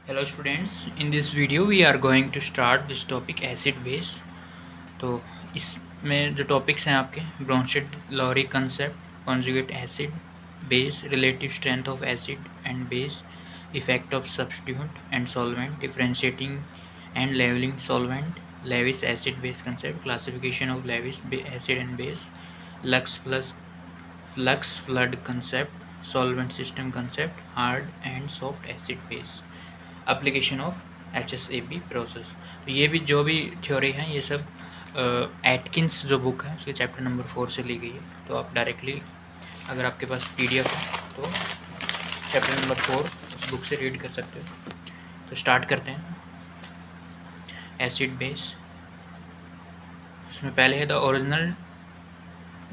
Hello students, in this video we are going to start this topic acid base। तो इसमें जो topics हैं आपके Bronsted Lowry concept, conjugate acid base, relative strength of acid and base, effect of substitute and solvent, differentiating and levelling solvent, Lewis acid base concept, classification of Lewis acid and base, Lux Flood concept, solvent system concept, hard and soft acid base, application of HSAB process. तो ये भी जो भी theory है ये सब Atkins जो book है उसके चैप्टर नंबर 4 से ली गई है। तो आप डायरेक्टली अगर आपके पास PDF है तो चैप्टर नंबर 4 उस बुक से रीड कर सकते हो। तो स्टार्ट करते हैं। एसिड बेस, इसमें पहले है the original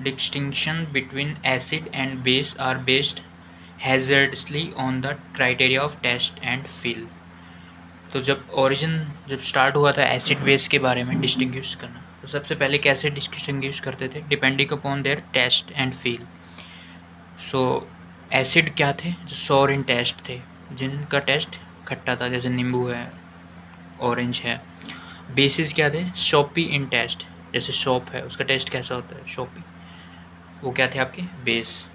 distinction between acid and base are based hazardously on the criteria of taste and feel. तो जब स्टार्ट हुआ था एसिड बेस के बारे में डिस्टिंग्विश करना, तो सबसे पहले कैसे डिस्टिंग्विश करते थे? Depending upon their taste and feel. So acid क्या थे? जो सोर इन टेस्ट थे, जिनका टेस्ट खट्टा था, जैसे नींबू है, ऑरेंज है। बेसिस क्या थे? शॉपी इन टेस्ट, जैसे शॉप है उसका टेस्ट कैसा होता है? शॉपी। वो क्या थे आपके? बेस।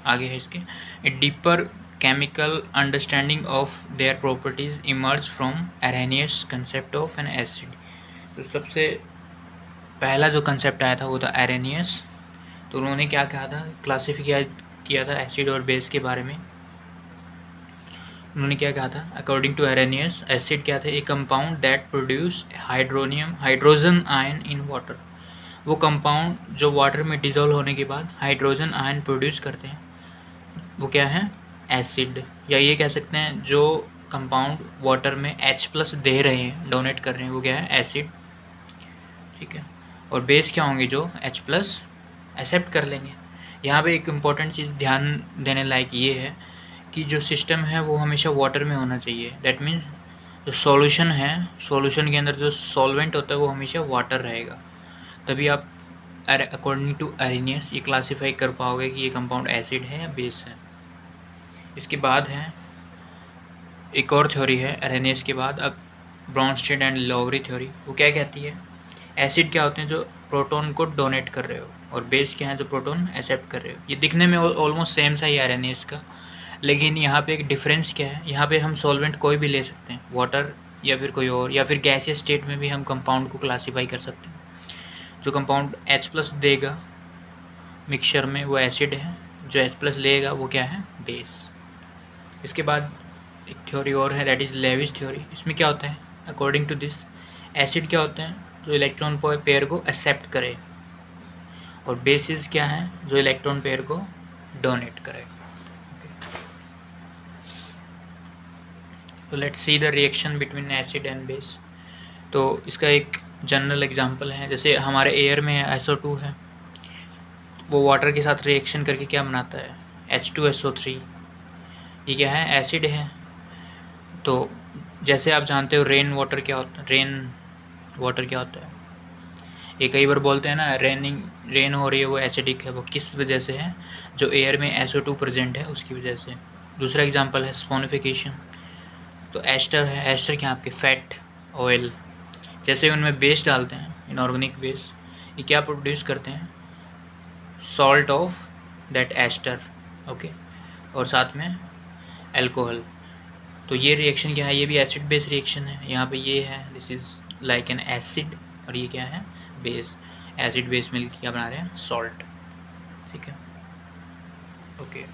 आगे है इसके a deeper chemical understanding of their properties emerge from Arrhenius concept of an acid। तो सबसे पहला जो कंसेप्ट आया था वो था Arrhenius। तो उन्होंने क्या कहा था? क्लासिफाई किया था एसिड और बेस के बारे में। उन्होंने क्या कहा था? अकॉर्डिंग टू Arrhenius, एसिड क्या थे? ए compound that produce hydrogen ion in water. वो कंपाउंड जो वाटर में डिजोल्व होने के बाद हाइड्रोजन आयन प्रोड्यूस करते हैं, वो क्या है? एसिड। या ये कह सकते हैं जो कंपाउंड वाटर में H+ दे रहे हैं, डोनेट कर रहे हैं, वो क्या है? एसिड। ठीक है। और बेस क्या होंगे? जो H+ एक्सेप्ट कर लेंगे। यहाँ पे एक इम्पॉर्टेंट चीज़ ध्यान देने लायक ये है कि जो सिस्टम है वो हमेशा वाटर में होना चाहिए। डैट मीन्स जो सॉल्यूशन है, सॉल्यूशन के अंदर जो सॉल्वेंट होता है वो हमेशा वाटर रहेगा। तभी आप अकॉर्डिंग टू Arrhenius ये क्लासीफाई कर पाओगे कि ये कंपाउंड एसिड है या बेस है। इसके बाद है एक और थ्योरी है Arrhenius के बाद, ब्रोंस्टेड एंड लॉवरी थ्योरी। वो क्या कहती है? एसिड क्या होते हैं? जो प्रोटॉन को डोनेट कर रहे हो, और बेस क्या है? जो प्रोटॉन एक्सेप्ट कर रहे हो। ये दिखने में ऑलमोस्ट सेम सा ही है Arrhenius का, लेकिन यहाँ पे एक डिफरेंस क्या है? यहाँ पे हम सॉल्वेंट कोई भी ले सकते हैं, वाटर या फिर कोई और, या फिर गैसियस स्टेट में भी हम कंपाउंड को क्लासीफाई कर सकते हैं। जो कंपाउंड H+ देगा मिक्सचर में वो एसिड है, जो H+ लेगा वो क्या है? बेस। इसके बाद एक थ्योरी और है, दैट इज़ लेविस थ्योरी। इसमें क्या होता है? अकॉर्डिंग टू दिस, एसिड क्या होते हैं? जो इलेक्ट्रॉन पेयर को एक्सेप्ट करे, और बेसिस क्या है? जो इलेक्ट्रॉन पेयर को डोनेट करे। तो let's see the reaction between acid and base. तो इसका एक जनरल एग्जांपल है, जैसे हमारे एयर में SO2 है, वो वाटर के साथ रिएक्शन करके क्या बनाता है? H2SO3। ये क्या है? एसिड है। तो जैसे आप जानते हो रेन वाटर क्या होता है? रेन वाटर क्या होता है? ये कई बार बोलते हैं ना, रेन हो रही है वो एसिडिक है। वो किस वजह से है? जो एयर में SO2 प्रेजेंट है उसकी वजह से। दूसरा एग्जांपल है स्पोनिफिकेशन। तो एस्टर है, एस्टर क्या? आपके फैट, ऑयल। जैसे उनमें बेस डालते हैं, इनऑर्गेनिक बेस, ये क्या प्रोड्यूस करते हैं? Salt of that ester. Okay. और साथ में एल्कोहल। तो ये रिएक्शन क्या है? ये भी एसिड बेस रिएक्शन है। यहाँ पे ये है, this is like an acid, और ये क्या है? बेस। एसिड बेस मिलकर क्या बना रहे हैं? सॉल्ट। ठीक है, ओके।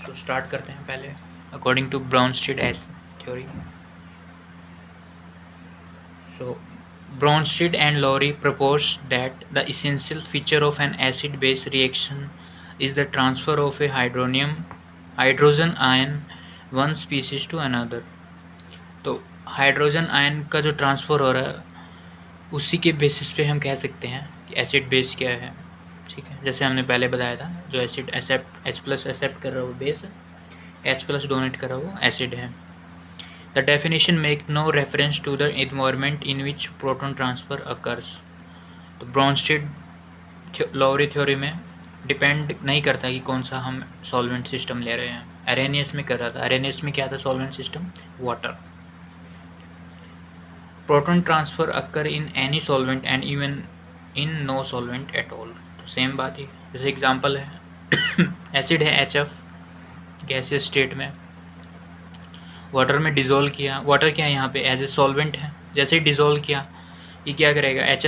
सो स्टार्ट करते हैं पहले according to Bronsted theory. So Bronsted and Lowry proposed that the essential feature of an acid-base reaction is the transfer of a hydrogen ion one species to another। तो hydrogen ion का जो transfer हो रहा है उसी के basis पे हम कह सकते हैं कि एसिड बेस क्या है। ठीक है, जैसे हमने पहले बताया था, जो एसिड H+ एक्सेप्ट कर रहा है वो बेस है, H+ डोनेट कर रहा है वो एसिड है। The definition make no reference to the environment in which proton transfer occurs। तो ब्रोंस्टेड लॉवरी थ्योरी में डिपेंड नहीं करता कि कौन सा हम सॉल्वेंट सिस्टम ले रहे हैं। अरेनियस में कर रहा था, अरेनियस में क्या था solvent system? Water. Proton transfer occur in any solvent and even in no solvent at all. तो सेम बात ही, जैसे एग्जांपल है एसिड है HF गैसियस स्टेट में, वाटर में डिज़ोल्व किया, वाटर क्या है यहाँ पे एज ए सॉल्वेंट है, जैसे ही डिज़ोल्व किया ये क्या करेगा H+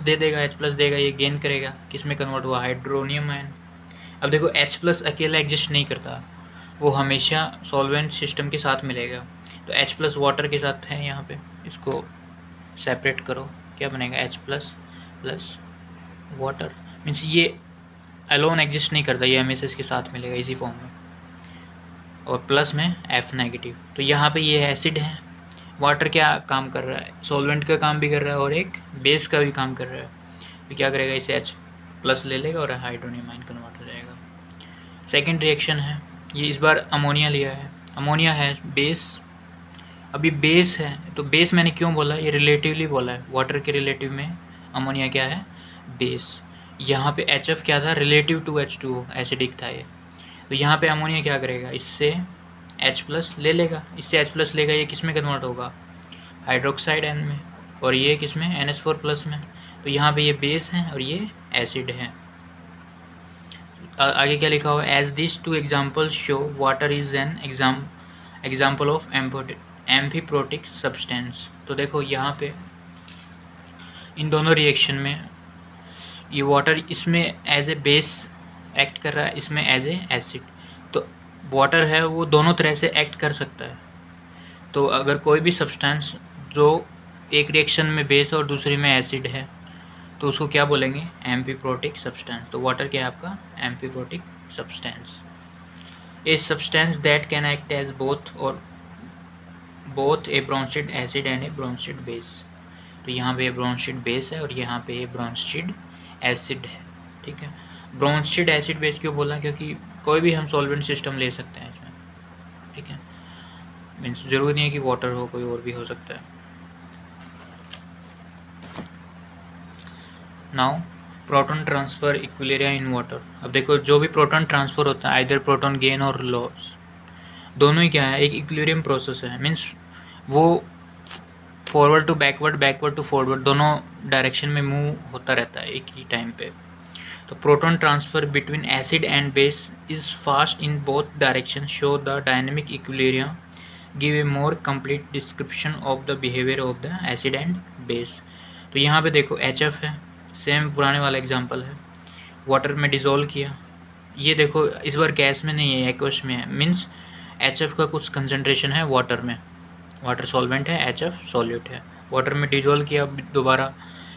दे देगा, H+ देगा, ये गेन करेगा, किस में कन्वर्ट हुआ? Hydronium ion. अब देखो H+ अकेला एग्जिस्ट नहीं करता, वो हमेशा सॉल्वेंट सिस्टम के साथ मिलेगा। तो H+ वाटर के साथ है यहाँ पे, इसको सेपरेट करो, क्या बनेगा? H+ प्लस वाटर, मीन्स ये अलोन एग्जिस्ट नहीं करता, ये हमेशा इसके साथ मिलेगा इसी फॉर्म में, और प्लस में F-। तो यहाँ पे ये एसिड है, वाटर क्या काम कर रहा है? सॉल्वेंट का काम भी कर रहा है और एक बेस का भी काम कर रहा है। तो क्या करेगा? इसे H+ ले लेगा और हाइड्रोनियम आयन कन्वर्ट हो जाएगा। सेकेंड रिएक्शन है, ये इस बार अमोनिया लिया है, अमोनिया है बेस। अभी बेस है, तो बेस मैंने क्यों बोला? ये रिलेटिवली बोला है, वाटर के रिलेटिव में अमोनिया क्या है? बेस। यहाँ पे HF क्या था? रिलेटिव टू H2O, एसिडिक था ये। तो यहाँ पे अमोनिया क्या करेगा? इससे H+ ले लेगा, इससे H+ लेगा, ये किस में कन्वर्ट होगा? हाइड्रोक्साइड आयन में, और ये किस में? NH4+ में। तो यहाँ पे ये बेस है और ये एसिड है। आगे क्या लिखा हुआ है? As this two example show water is an example of amphiprotic substance. तो देखो यहाँ पे इन दोनों रिएक्शन में ये वाटर इसमें एज ए बेस एक्ट कर रहा है, इसमें एज ए एसिड। तो वाटर है वो दोनों तरह से एक्ट कर सकता है। तो अगर कोई भी सब्सटेंस जो एक रिएक्शन में बेस और दूसरी में एसिड है तो उसको क्या बोलेंगे? Amphiprotic substance. तो वाटर क्या है आपका? Amphiprotic substance. A substance that can act as both a Bronsted acid and a Bronsted base. तो यहाँ पे ब्रोंस्टेड बेस है और यहाँ पे ब्रोंस्टेड एसिड है, ठीक है। ब्रोंस्टेड एसिड बेस क्यों बोला? क्योंकि कोई भी हम सॉल्वेंट सिस्टम ले सकते हैं इसमें, ठीक है। मीन्स ज़रूरी नहीं है कि वाटर हो, कोई और भी हो सकता है। Now proton transfer equilibrium in water. अब देखो जो भी प्रोटॉन ट्रांसफ़र होता है, आइदर प्रोटॉन गेन और लॉस, दोनों ही क्या है? एक इक्विलिब्रियम प्रोसेस है। मीन्स वो forward to backward, backward to forward, दोनों डायरेक्शन में मूव होता रहता है एक ही टाइम पे। तो proton transfer between acid and base is fast in both direction, show the dynamic equilibrium, give a more complete description of the behaviour of the acid and base. तो यहाँ पे देखो HF है, सेम पुराने वाला example है, water में dissolve किया, ये देखो इस बार गैस में नहीं है, एक्वस में है। मीन्स HF का कुछ कंसनट्रेशन है वाटर में, वाटर सॉल्वेंट है, HF सॉल्यूट है, वाटर में डिज़ोल्व किया, दोबारा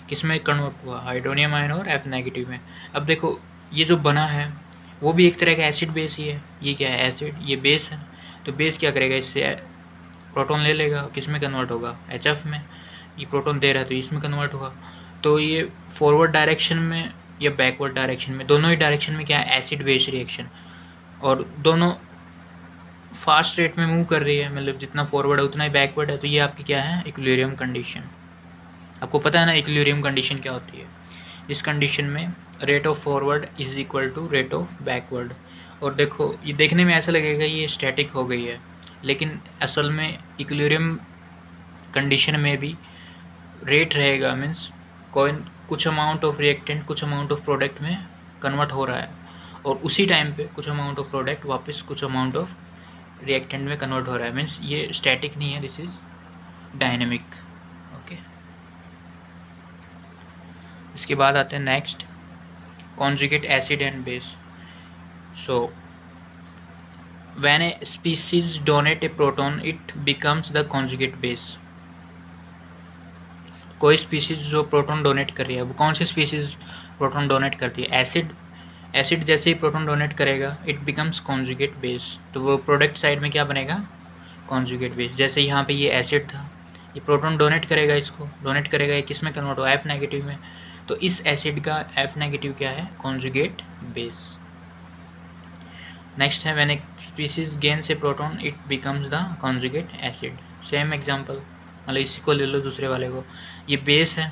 किस में कन्वर्ट हुआ? हाइड्रोनियम आयन और F- में। अब देखो ये जो बना है वो भी एक तरह का एसिड बेस ही है। ये क्या है? एसिड, ये बेस है। तो बेस क्या करेगा? इससे प्रोटॉन ले लेगा, किस में कन्वर्ट होगा? HF में। ये प्रोटॉन दे रहा है तो इसमें कन्वर्ट होगा। तो ये फॉरवर्ड डायरेक्शन में या बैकवर्ड डायरेक्शन में, दोनों ही डायरेक्शन में क्या है? एसिड बेस रिएक्शन, और दोनों फास्ट रेट में मूव कर रही है, मतलब जितना फॉरवर्ड है उतना ही बैकवर्ड है। तो ये आपकी क्या है? Equilibrium condition. आपको पता है ना इक्विलिब्रियम कंडीशन क्या होती है? इस कंडीशन में rate of forward is equal to rate of backward. और देखो ये देखने में ऐसा लगेगा ये स्टैटिक हो गई है, लेकिन असल में इक्विलिब्रियम कंडीशन में भी रेट रहेगा। मीन्स कोई कुछ अमाउंट ऑफ रिएक्टेंट कुछ अमाउंट ऑफ प्रोडक्ट में कन्वर्ट हो रहा है, और उसी टाइम पे कुछ अमाउंट ऑफ प्रोडक्ट वापस कुछ अमाउंट ऑफ रिएक्टेंट में कन्वर्ट हो रहा है। मीन्स ये स्टैटिक नहीं है, दिस इज डायनेमिक। ओके, इसके बाद आते हैं next, conjugate acid and base. So when a species donate A proton it becomes the conjugate base. कोई स्पीसीज जो प्रोटॉन डोनेट कर रही है, वो कौन सी स्पीसीज प्रोटॉन डोनेट करती है? एसिड। एसिड जैसे ही प्रोटॉन डोनेट करेगा इट बिकम्स कॉन्जुगेट बेस। तो वो प्रोडक्ट साइड में क्या बनेगा? Conjugate base. जैसे यहाँ पे ये एसिड था, ये प्रोटॉन डोनेट करेगा, इसको डोनेट करेगा, ये किस में कन्वर्ट हो? F- में। तो इस एसिड का F- क्या है? Conjugate base. नेक्स्ट है, when a species gains A proton it becomes the conjugate acid. Same example, मतलब इसी को ले लो, दूसरे वाले को। ये बेस है,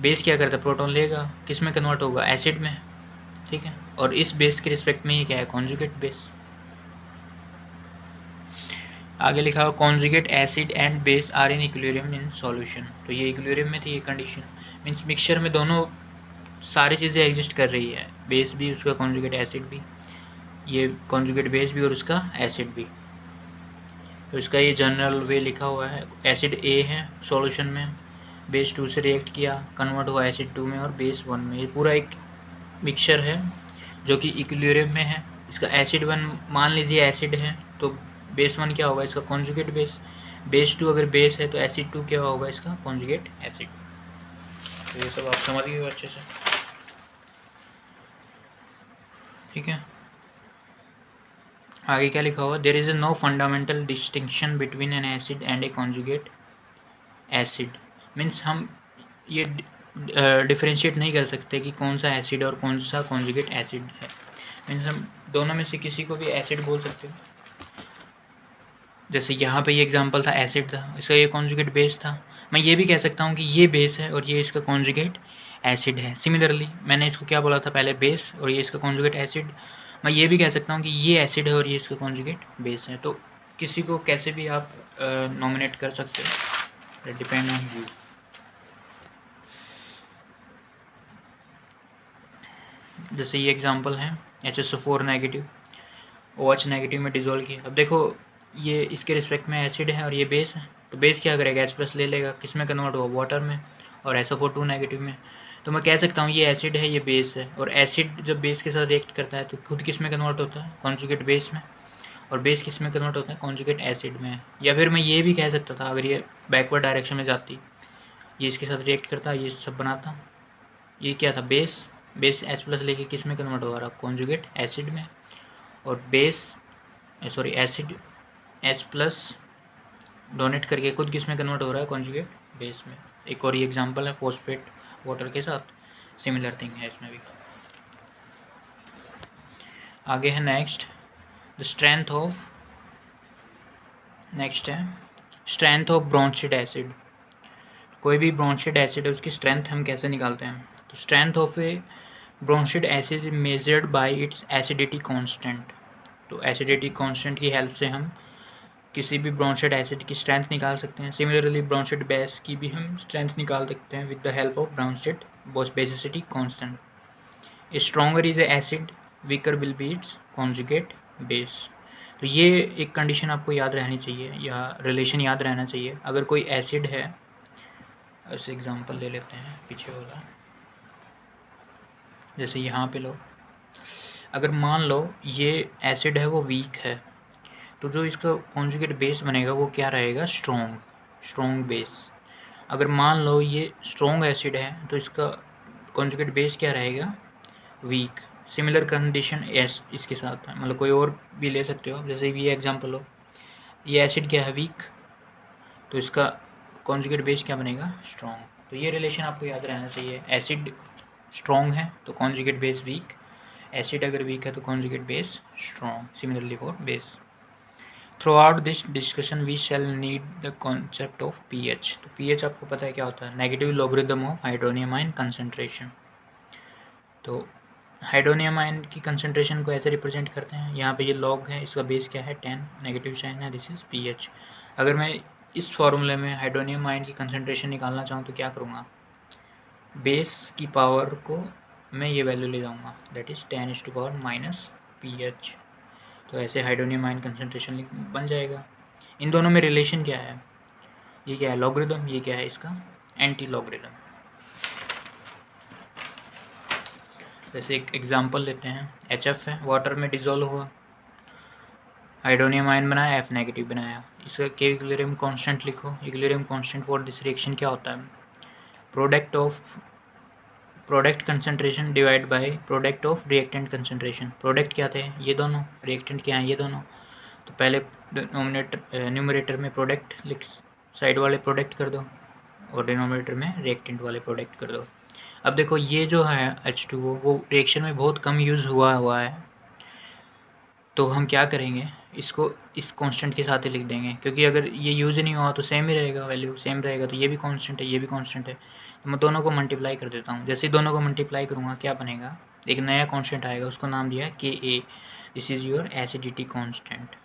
बेस क्या करता है? प्रोटॉन लेगा, किस में कन्वर्ट होगा? एसिड में, ठीक है। और इस बेस के रिस्पेक्ट में ये क्या है, कॉन्जुगेट बेस। आगे लिखा हुआ conjugate acid and base are in equilibrium in solution. तो ये इक्विलिब्रियम में थी ये कंडीशन, मीन्स मिक्सचर में दोनों सारी चीज़ें एग्जिस्ट कर रही है, बेस भी, उसका कॉन्जुगेट एसिड भी, ये कॉन्जुगेट बेस भी और उसका एसिड भी। तो इसका ये जनरल वे लिखा हुआ है, एसिड ए है सॉल्यूशन में, बेस 2 से रिएक्ट किया, कन्वर्ट हुआ एसिड 2 में और बेस 1 में। ये पूरा एक मिक्सचर है जो कि इक्विलिब्रियम में है। इसका एसिड 1 मान लीजिए एसिड है तो बेस 1 क्या होगा, इसका कॉन्जुगेट बेस। बेस 2 अगर बेस है तो एसिड 2 क्या होगा, इसका कॉन्जुगेट एसिड। तो ये सब आप समझ गए अच्छे से, ठीक है। आगे क्या लिखा हुआ, there is no fundamental distinction between an acid and a conjugate acid. Means हम ये डिफ्रेंशिएट नहीं कर सकते कि कौन सा एसिड और कौन सा कॉन्जुगेट एसिड है। मीन्स हम दोनों में से किसी को भी एसिड बोल सकते हैं। जैसे यहाँ पे ये एग्जांपल था, एसिड था, इसका ये कॉन्जुगेट बेस था। मैं ये भी कह सकता हूँ कि ये बेस है और ये इसका कॉन्जुगेट एसिड है। सिमिलरली मैंने इसको क्या बोला था पहले, बेस, और ये इसका कॉन्जुगेट एसिड। मैं ये भी कह सकता हूँ कि ये एसिड है और ये इसका कॉन्जुगेट बेस है। तो किसी को कैसे भी आप नॉमिनेट कर सकते हो, डिपेंड ऑन यू। जैसे ये एग्जांपल है HSO4 नेगेटिव, OH नेगेटिव में डिजोल्व किया। अब देखो ये इसके रिस्पेक्ट में एसिड है और ये बेस है, तो बेस क्या करेगा, H+ ले लेगा, किस में कन्वर्ट हुआ, वाटर में, और SO4 नेगेटिव में। तो मैं कह सकता हूँ ये एसिड है, ये बेस है, और एसिड जब बेस के साथ रिएक्ट करता है तो खुद किस में कन्वर्ट होता है, कॉन्जुगेट बेस में, और बेस किस में कन्वर्ट होता है, कॉन्जुगेट एसिड में। या फिर मैं ये भी कह सकता था, अगर ये बैकवर्ड डायरेक्शन में जाती, ये इसके साथ रिएक्ट करता, ये सब बनाता, ये क्या था, बेस, बेस H+ लेके किस में कन्वर्ट हो रहा, कॉन्जुगेट एसिड में, और base sorry acid H+ donate करके खुद किस में कन्वर्ट हो रहा है, कॉन्जुगेट बेस में। एक और ये एग्जांपल है फॉस्फेट वाटर के साथ, सिमिलर थिंग है इसमें भी। आगे है next, the strength of, next है स्ट्रेंथ ऑफ ब्रोंशिड एसिड। कोई भी ब्रोंशिड एसिड है उसकी स्ट्रेंथ हम कैसे निकालते हैं, तो strength of a Bronsted acid is measured by its acidity constant. तो एसिडिटी कांस्टेंट की हेल्प से हम किसी भी ब्रोंशिड एसिड की स्ट्रेंथ निकाल सकते हैं। सिमिलरली ब्रोंशिड बेस की भी हम स्ट्रेंथ निकाल सकते हैं with the help of Bronsted basicity constant. Stronger is acid, weaker will be its conjugate base. तो ये एक कंडीशन आपको याद रहनी चाहिए, या रिलेशन याद रहना चाहिए। अगर कोई एसिड है, ऐसे एग्जांपल ले लेते हैं पीछे वाला, जैसे यहाँ पे लो, अगर मान लो ये एसिड है वो वीक है, तो जो इसका कॉन्जुगेट बेस बनेगा वो क्या रहेगा, स्ट्रॉन्ग बेस। अगर मान लो ये स्ट्रॉन्ग एसिड है तो इसका कॉन्जुगेट बेस क्या रहेगा, वीक। सिमिलर कंडीशन एस इसके साथ है, मतलब कोई और भी ले सकते हो। जैसे ये एग्जांपल हो, ये एसिड क्या है, वीक, तो इसका कॉन्जुगेट बेस क्या बनेगा, स्ट्रॉन्ग। तो ये रिलेशन आपको याद रहना चाहिए, एसिड स्ट्रॉन्ग है तो कॉन्जुगेट बेस वीक, एसिड अगर वीक है तो conjugate base strong. Similarly for base. Throughout this discussion we shall need the concept of pH। तो pH आपको पता है क्या होता है, negative logarithm of hydronium ion concentration. तो हाइड्रोनियम आयन की कंसंट्रेशन को ऐसे रिप्रेजेंट करते हैं, यहाँ पे ये लॉग है, इसका बेस क्या है 10, नेगेटिव साइन है, दिस इज pH। अगर मैं इस फॉर्मूले में हाइड्रोनियम आयन की कंसंट्रेशन निकालना चाहूँ तो क्या करूँगा, बेस की पावर को मैं ये वैल्यू ले जाऊँगा, दैट इज़ 10⁻⁻ pH। तो ऐसे हाइड्रोनियम आयन कंसंट्रेशन बन जाएगा। इन दोनों में रिलेशन क्या है, ये क्या है, लॉगरिथम, ये क्या है इसका एंटी लॉगरिथम। जैसे एक एग्जांपल लेते हैं, HF है, वाटर में डिजोल्व हुआ, हाइड्रोनियम आयन बनाया, F नेगेटिव बनाया, इसका के इक्विलिब्रियम कांस्टेंट लिखो। Equilibrium constant for this reaction क्या होता है, product concentration divide by product of reactant concentration. Product क्या थे, ये दोनों, रिएक्टेंट क्या है, ये दोनों। तो पहले न्यूमरेटर में प्रोडक्ट लिख, साइड वाले प्रोडक्ट कर दो, और डिनोमिनेटर में रिएक्टेंट वाले प्रोडक्ट कर दो। अब देखो ये जो है H2O वो रिएक्शन में बहुत कम यूज़ हुआ है, तो हम क्या करेंगे, इसको इस कांस्टेंट के साथ ही लिख देंगे, क्योंकि अगर ये यूज़ ही नहीं हुआ तो सेम ही रहेगा, वैल्यू सेम रहेगा। तो ये भी कांस्टेंट है, ये भी कांस्टेंट है, तो मैं दोनों को मल्टीप्लाई कर देता हूँ। जैसे दोनों को मल्टीप्लाई करूँगा क्या बनेगा, एक नया कांस्टेंट आएगा, उसको नाम दिया है K A. This is your acidity constant,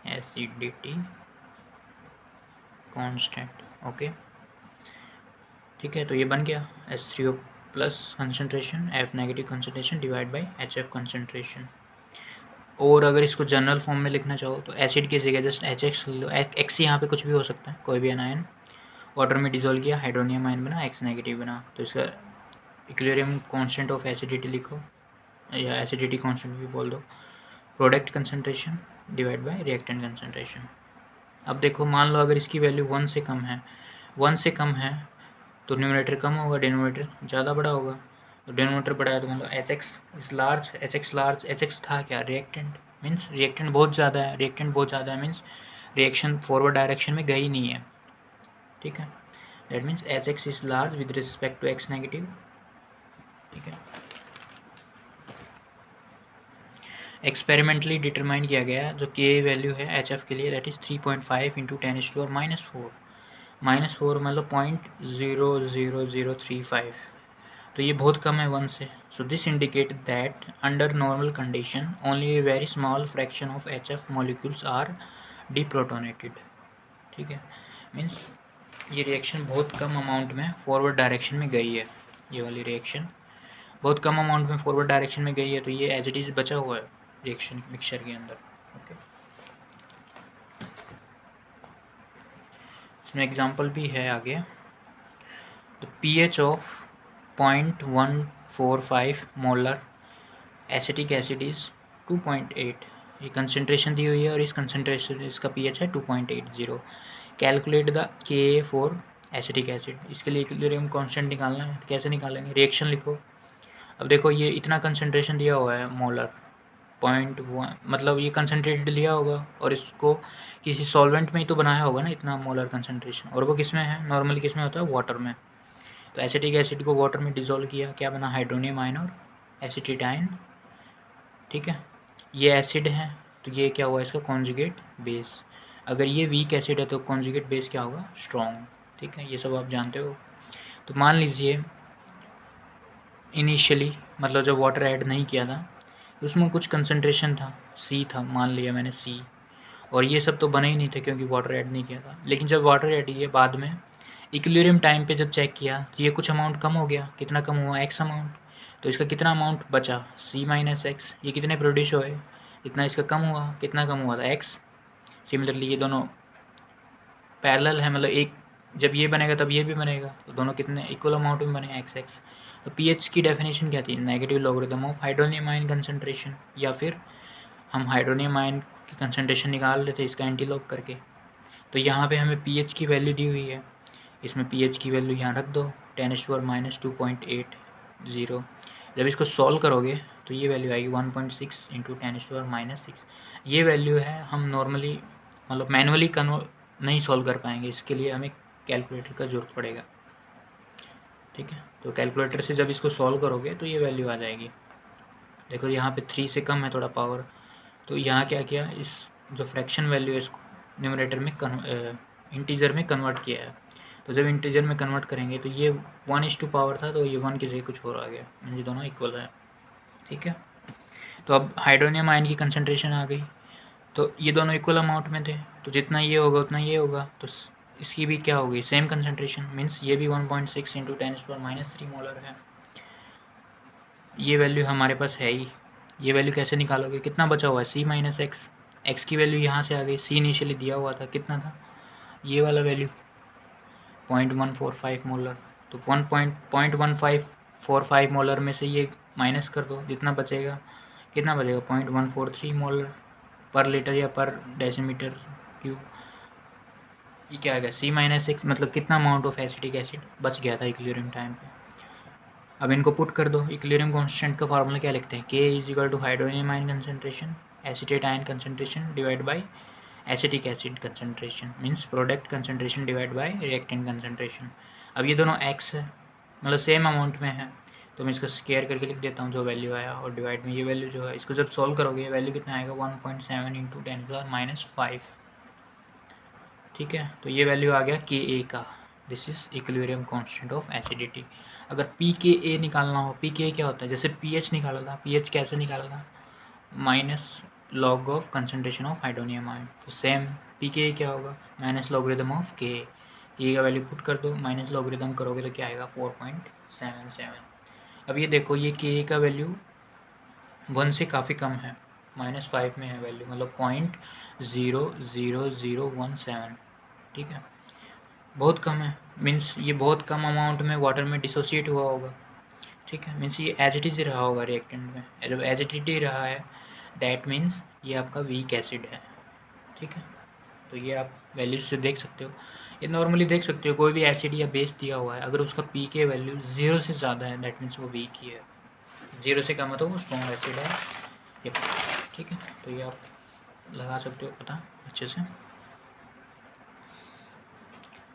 acidity constant. Okay, ठीक है। तो ये बन गया H3O plus concentration, F negative concentration divide by HF concentration. और अगर इसको जनरल फॉर्म में लिखना चाहो तो एसिड की जगह जस्ट HX लो। एक्स यहाँ पे कुछ भी हो सकता है, कोई भी एनायन वाटर में डिजोल्व किया, हाइड्रोनियम आयन बना, X नेगेटिव बना, तो इसका इक्विलिब्रियम कांस्टेंट ऑफ एसिडिटी लिखो, या एसिडिटी कांस्टेंट भी बोल दो, product concentration divide by reactant concentration. अब देखो, मान लो अगर इसकी वैल्यू 1 से कम है, 1 से कम है तो न्यूमरेटर कम होगा, डिनोमिनेटर ज़्यादा बड़ा होगा। तो डिनोमिनेटर बड़ा है तो मतलब HX is large, HX large, HX था क्या, रिएक्टेंट, मीन्स रिएक्टेंट बहुत ज़्यादा है, रिएक्टेंट बहुत ज़्यादा है मीन्स रिएक्शन फॉरवर्ड डायरेक्शन में गई नहीं है, ठीक है। That means HX is large with respect to X negative, ठीक है। एक्सपेरिमेंटली डिटरमाइन किया गया जो के वैल्यू है HF के लिए, दैट इज़ 3.5 इंटू 10⁻⁻⁴, -4 मतलब 0.00035, तो ये बहुत कम है 1 से। So this indicate that under normal condition only a very small fraction of HF molecules are deprotonated, ठीक है। मीन्स ये रिएक्शन बहुत कम अमाउंट में फॉरवर्ड डायरेक्शन में गई है, ये वाली रिएक्शन बहुत कम अमाउंट में फॉरवर्ड डायरेक्शन में गई है, तो ये एज इट इज़ बचा हुआ है रिएक्शन मिक्सचर के अंदर, ओके। इसमें एग्जांपल भी है आगे। तो pH of 0.145 molar acetic acid is 2.8, ये कंसनट्रेशन दी हुई है और इस कंसनट्रेशन इसका pH है 2.80। Calculate the Ka for acetic acid, इसके लिए इक्विलिब्रियम कांस्टेंट निकालना है, कैसे निकालेंगे, रिएक्शन लिखो। अब देखो ये इतना कंसनट्रेशन दिया हुआ है मोलर 0.1, मतलब ये कंसनट्रेटेड लिया होगा और इसको किसी सॉल्वेंट में ही तो बनाया होगा ना इतना मोलर कंसनट्रेशन, और वो किस में है, नॉर्मली किस में होता है, वाटर में। तो एसिटिक एसिड को वाटर में डिसॉल्व किया, क्या बना, हाइड्रोनियम आयन और एसिटिडाइन, ठीक है। ये एसिड है तो ये क्या हुआ, इसका कॉन्जुगेट बेस। अगर ये वीक एसिड है तो कॉन्जुगेट बेस क्या होगा, स्ट्रॉन्ग, ठीक है। ये सब आप जानते हो। तो मान लीजिए इनिशियली मतलब जब वाटर ऐड नहीं किया था उसमें कुछ कंसनट्रेशन था, C था, मान लिया मैंने C, और ये सब तो बने ही नहीं थे क्योंकि वाटर ऐड नहीं किया था। लेकिन जब वाटर ऐड किया बाद में इक्विलिब्रियम टाइम पे जब चेक किया तो ये कुछ अमाउंट कम हो गया, कितना कम हुआ, X अमाउंट, तो इसका कितना अमाउंट बचा, C माइनस एक्स, ये कितने प्रोड्यूस हुए, इतना इसका कम हुआ, कितना कम हुआ था, X। सिमिलरली ये दोनों पैरेलल है, मतलब एक जब ये बनेगा तब ये भी बनेगा, तो दोनों कितने इक्वल अमाउंट में बने, X। तो pH की डेफिनेशन क्या थी, negative logarithm of hydronium ion concentration, या फिर हम हाइड्रोनियम आयन की कंसनट्रेशन निकाल लेते इसका एंटी लॉग करके। तो यहाँ पे हमें pH की वैल्यू दी हुई है, इसमें pH की वैल्यू यहाँ रख दो 10⁻².80। जब इसको सॉल्व करोगे तो ये वैल्यू आएगी 1.6 इंटू 10⁻⁻6। ये वैल्यू है, हम नॉर्मली मतलब मैनुअली नहीं सॉल्व कर पाएंगे, इसके लिए हमें कैलकुलेटर का ज़रूरत पड़ेगा, ठीक है। तो कैलकुलेटर से जब इसको सॉल्व करोगे तो ये वैल्यू आ जाएगी। देखो यहाँ पे 3 से कम है थोड़ा पावर, तो यहाँ क्या किया, इस जो फ्रैक्शन वैल्यू है इसको न्यूमरेटर में इंटीजर में कन्वर्ट किया है। तो जब इंटीजर में कन्वर्ट करेंगे तो ये 1:2 पावर था, तो ये 1 की जगह कुछ और आ गया, ये दोनों इक्वल है, ठीक है। तो अब हाइड्रोनियम आयन की कंसनट्रेशन आ गई, तो ये दोनों इक्वल अमाउंट में थे, तो जितना ये होगा उतना ये होगा, तो इसकी भी क्या होगी, सेम कंसनट्रेशन, मीन्स ये भी 1.6 इंटू 10⁻³ मोलर है। ये वैल्यू हमारे पास है ही, ये वैल्यू कैसे निकालोगे, कितना बचा हुआ है, C माइनस एक्स, एक्स की वैल्यू यहाँ से आ गई, C इनिशियली दिया हुआ था, कितना था, ये वाला वैल्यू 0.145 मोलर, तो 0.1545 मोलर में से ये माइनस कर दो, जितना बचेगा, कितना बचेगा, 0.143 मोलर पर लीटर या पर डेसीमीटर क्यूब। ये क्या आ गया, C माइनस एक्स, मतलब कितना अमाउंट ऑफ एसिटिक एसिड बच गया था इक्विलिब्रियम टाइम पे। अब इनको पुट कर दो, इक्विलिब्रियम कांस्टेंट का फार्मूला क्या लिखते हैं, K is equal to hydronium ion concentration, acetate ion concentration divide by acetic acid concentration, means product concentration divide by reactant concentration. अब ये दोनों X है, मतलब सेम अमाउंट में है, तो मैं इसको स्केयर करके लिख देता हूँ जो वैल्यू आया, और डिवाइड में ये वैल्यू जो है, इसको जब सॉल्व करोगे ये वैल्यू कितना आएगा, 1.7 इंटू 10⁻⁵, ठीक है। तो ये वैल्यू आ गया Ka का, this is equilibrium constant of acidity. अगर पी के ए निकालना हो, पी के ए क्या होता है, जैसे पी एच निकाला था, पी एच कैसे निकाला था, minus log of concentration of hydronium ion. तो सेम पी के ए क्या होगा, माइनस लॉगरिदम ऑफ के ए का वैल्यू पुट कर दो, माइनस लॉगरिदम करोगे तो क्या आएगा 4.77। अब ये देखो ये के ए का वैल्यू 1 से काफ़ी कम है, -5 में है वैल्यू, मतलब 0.00017, ठीक है, बहुत कम है। मीन्स ये बहुत कम अमाउंट में वाटर में डिसोसिएट हुआ होगा, ठीक है, मीन्स ये एज इट इज़ रहा होगा रिएक्टेंट में। जब एज इट इज रहा है दैट मीन्स ये आपका वीक एसिड है, ठीक है। तो ये आप वैल्यूज से देख सकते हो, ये नॉर्मली देख सकते हो कोई भी एसिड या बेस दिया हुआ है, अगर उसका पी के वैल्यू 0 से ज़्यादा है दैट मीन्स वो वीक ही है, 0 से कम है तो वो स्ट्रॉन्ग एसिड है, ठीक है। तो ये आप लगा सकते हो पता अच्छे से।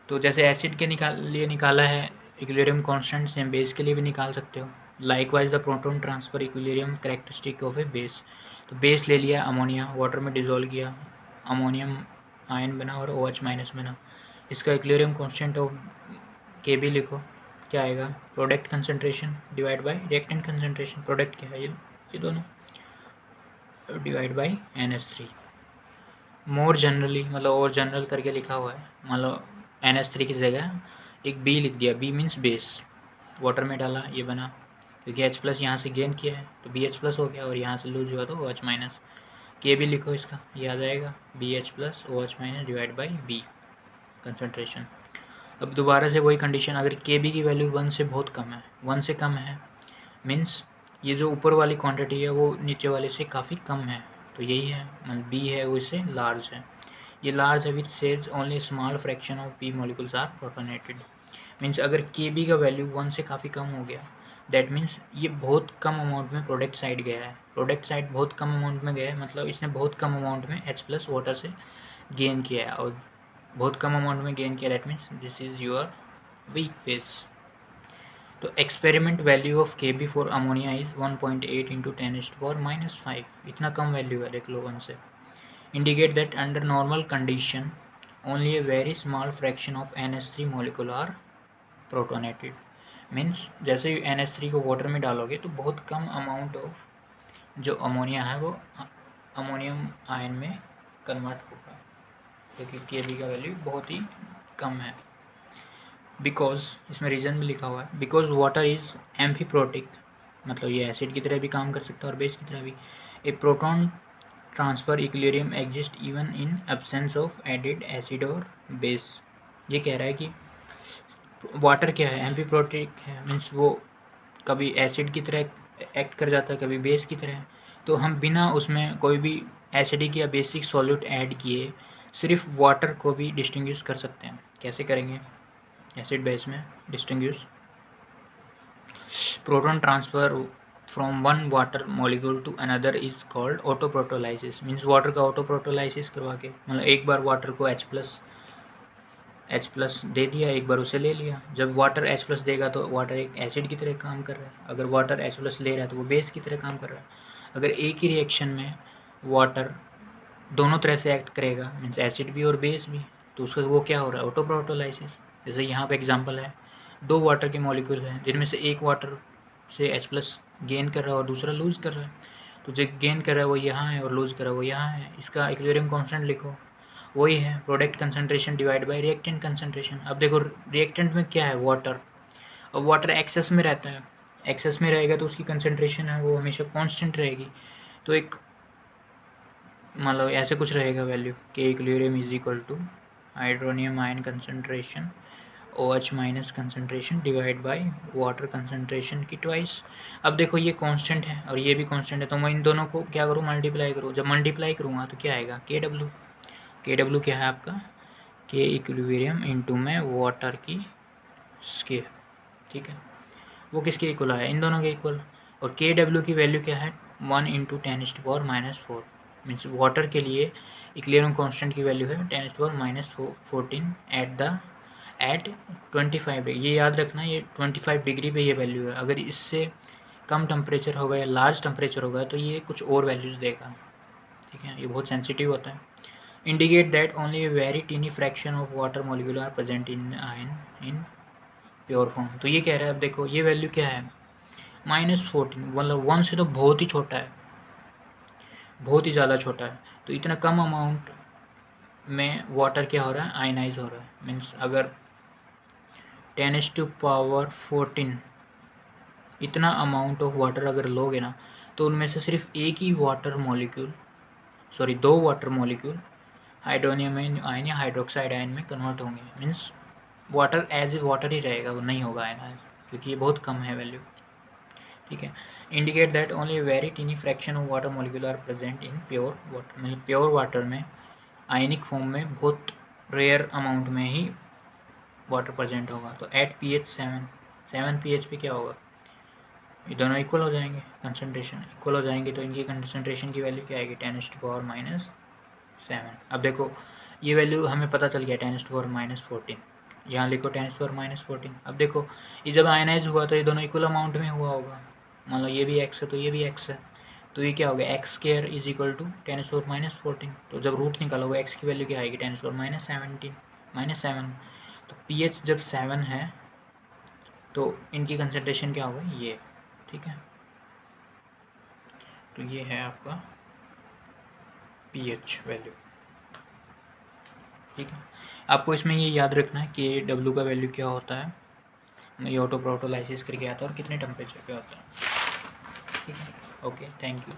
तो जैसे एसिड के लिए निकाला है इक्विलिब्रियम कांस्टेंट, सेम बेस के लिए भी निकाल सकते हो। Likewise the proton transfer equilibrium characteristic of A base. तो बेस ले लिया अमोनिया, वाटर में डिजोल्व किया, अमोनियम आयन बना और OH माइनस बना। इसका इक्विलिब्रियम कांस्टेंट ऑफ के भी लिखो, क्या आएगा, product concentration divide by reactant concentration. Product क्या है, ये दोनों, divide by NH3। More generally मतलब और जनरल करके लिखा हुआ है, मतलब NH3 की जगह एक B लिख दिया, B मीन्स बेस, वाटर में डाला ये बना, क्योंकि H प्लस यहाँ से गेन किया है तो BH प्लस हो गया और यहाँ से लूज हुआ तो OH माइनस। के भी लिखो इसका, ये आ जाएगा BH plus OH minus divide by B concentration. अब दोबारा से वही कंडीशन, अगर KB की वैल्यू 1 से बहुत कम है, 1 से कम है मीन्स ये जो ऊपर वाली क्वांटिटी है वो नीचे वाले से काफ़ी कम है, तो यही है, मतलब B है वो इससे लार्ज है, ये लार्ज है which says only small fraction of P molecules are protonated. Means अगर KB का वैल्यू 1 से काफ़ी कम हो गया दैट मीन्स ये बहुत कम अमाउंट में प्रोडक्ट साइड गया है, प्रोडक्ट साइड बहुत कम अमाउंट में गया है, मतलब इसने बहुत कम अमाउंट में H प्लस वाटर से गेन किया है, और बहुत कम अमाउंट में गेन किया that means this is your weak base. तो experiment value of KB for ammonia is 1.8 into 10⁻⁻5, इतना कम वैल्यू है देख लो 1 से। Indicate that under normal condition only a very small fraction of NH3 molecule are protonated. Means जैसे ही NH3 को वाटर में डालोगे तो बहुत कम अमाउंट ऑफ जो अमोनिया है वो अमोनियम आयन में कन्वर्ट होगा, क्योंकि KB का वैल्यू बहुत ही कम है। बिकॉज इसमें रीज़न भी लिखा हुआ है, बिकॉज वाटर इज़ एम्फीप्रोटिक, मतलब ये एसिड की तरह भी काम कर सकता है और बेस की तरह भी। A proton transfer equilibrium exist even in absence of added acid और बेस। ये कह रहा है कि वाटर क्या है, एम्फीप्रोटिक है, मीन्स वो कभी एसिड की तरह एक्ट कर जाता है कभी बेस की तरह, तो हम बिना उसमें कोई भी एसिडिक या बेसिक सॉल्यूट ऐड किए सिर्फ वाटर को भी डिस्टिंग्विश कर सकते हैं। कैसे करेंगे एसिड बेस में distinguish, proton transfer from one water molecule to another is called autoprotolysis. Means water का ऑटोप्रोटोलाइसिस करवा के, मतलब एक बार वाटर को H प्लस दे दिया, एक बार उसे ले लिया, जब वाटर H प्लस देगा तो वाटर एक एसिड की तरह काम कर रहा है, अगर वाटर H प्लस ले रहा है तो वो बेस की तरह काम कर रहा है। अगर एक ही रिएक्शन में वाटर दोनों तरह से एक्ट करेगा मीन्स एसिड भी और बेस भी, तो उसका वो क्या हो रहा है, ऑटोप्रोटोलाइसिस। जैसे यहाँ पे एग्जांपल है, 2 वाटर के मॉलिक्यूल हैं जिनमें से एक वाटर से H प्लस गेन कर रहा है और दूसरा लूज़ कर रहा है, तो जो गेन कर रहा है वो यहाँ है और लूज़ कर रहा है वो यहाँ है, इसका इक्विलिब्रियम कांस्टेंट लिखो, वही है product concentration divide by reactant concentration. अब देखो रिएक्टेंट में क्या है, वाटर, और वाटर एक्सेस में रहता है, एक्सेस में रहेगा तो उसकी कंसंट्रेशन है वो हमेशा कांस्टेंट रहेगी, तो एक मतलब ऐसे कुछ रहेगा value K equilibrium is equal to hydronium ion concentration OH minus concentration divide by water concentration की ट्वाइस। अब देखो ये कांस्टेंट है और ये भी कांस्टेंट है, तो मैं इन दोनों को क्या करूँ, मल्टीप्लाई करूँ। जब मल्टीप्लाई करूँगा तो क्या आएगा, KW क्या है आपका, के इक्विलिब्रियम इंटू में वाटर की स्केयर, ठीक है, वो किसके इक्वल आया, इन दोनों के इक्वल। और KW की वैल्यू क्या है, 1 इंटू 10⁻⁻4, मीन्स वाटर के लिए इक्विलिब्रियम कांस्टेंट की वैल्यू है 10⁻⁻14 एट 25 डिग्री। ये याद रखना, ये 25 डिग्री पे ये वैल्यू है, अगर इससे कम टेम्परेचर होगा या लार्ज टेम्परेचर होगा तो ये कुछ और वैल्यूज़ देगा, ठीक है, ये बहुत सेंसिटिव होता है। Indicate that only a very tiny fraction of water molecule are present in ion in pure form. तो ये कह रहा है, अब देखो ये वैल्यू क्या है, -14, मतलब 1 से तो बहुत ही छोटा है, बहुत ही ज़्यादा छोटा है। तो इतना कम अमाउंट में वाटर क्या हो रहा है, आयनाइज हो रहा है। मीन्स अगर 10⁻14 इतना अमाउंट ऑफ वाटर अगर लोगे ना, तो उनमें से सिर्फ एक ही water molecule, sorry 2 water molecule hydronium ion या हाइड्रोक्साइड आयन में कन्वर्ट होंगे। Means water as a water ही रहेगा, वो नहीं होगा आयनाइज, क्योंकि ये बहुत कम है वैल्यू। ठीक है। Indicate that only very tiny fraction of water molecule are present in pure water, मतलब प्योर वाटर में आयनिक फॉर्म में बहुत रेयर अमाउंट में ही वाटर प्रेजेंट होगा। तो एट pH 7 pH पे क्या होगा, ये दोनों इक्वल हो जाएंगे, कंसनट्रेशन इक्वल हो जाएंगे, तो इनकी कंसनट्रेशन की वैल्यू क्या आएगी, 10⁻⁻7। अब देखो ये वैल्यू हमें पता चल गया 10⁻⁻14, यहाँ लिखो 10⁻⁻14। अब देखो ये जब आयनाइज हुआ तो ये दोनों इक्वल अमाउंट में हुआ होगा, मान लो ये भी x है तो ये भी x है, तो ये क्या हो गया, x² इज इक्वल टू 10⁻⁻14। तो जब रूट निकालोगे x की वैल्यू क्या आएगी, 10⁻⁻17 तो pH जब 7 है तो इनकी कंसनट्रेशन क्या होगा, ये। ठीक है, तो ये है आपका pH वैल्यू। ठीक है, आपको इसमें ये याद रखना है कि W का वैल्यू क्या होता है, ये ऑटो प्रोटोलाइसिस करके आता है और कितने टेम्परेचर पे होता है। ठीक है, ओके, थैंक यू।